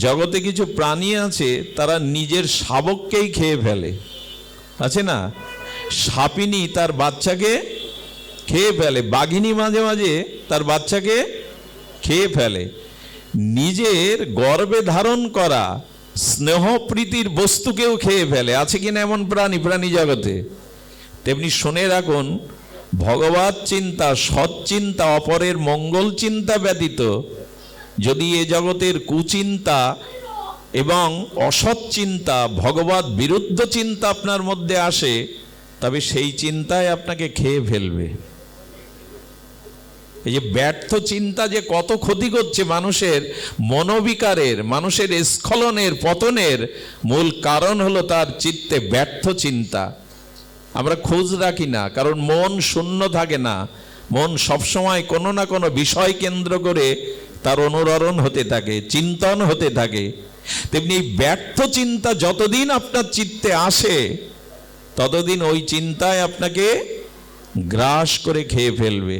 জগতে কিছু প্রাণী আছে তারা নিজের শাবককেই খেয়ে ফেলে, আছে না? সাপিনী তার বাচ্চাকে খেয়ে ফেলে, বাঘিনী মাঝে মাঝে তার বাচ্চাকে খেয়ে ফেলে। নিজের গর্ভে ধারণ করা স্নেহ প্রীতির বস্তুকেও খেয়ে ফেলে, আছে কিনা এমন প্রাণী প্রাণী জগতে? তেমনি শুনে রাখুন, ভগবত চিন্তা, সৎ চিন্তা, অপরের মঙ্গল চিন্তা ব্যতীত যদি এ জগতের কুচিন্তা এবং অসৎ চিন্তা, ভগবত বিরুদ্ধ চিন্তা আপনার মধ্যে আসে, তবে সেই চিন্তায় আপনাকে খেয়ে ফেলবে। এই যে ব্যর্থ চিন্তা যে কত ক্ষতি করছে মানুষের মনোবিকারের, মানুষের স্খলনের, পতনের মূল কারণ হলো তার চিত্তে ব্যর্থ চিন্তা। আমরা খোঁজ রাখি না, কারণ মন শূন্য থাকে না, মন সবসময় কোনো না কোনো বিষয় কেন্দ্র করে তার অনুরণন হতে থাকে, চিন্তন হতে থাকে। তেমনি ব্যর্থ চিন্তা যতদিন আপনার চিত্তে আসে ততদিন ওই চিন্তায় আপনাকে গ্রাস করে খেয়ে ফেলবে।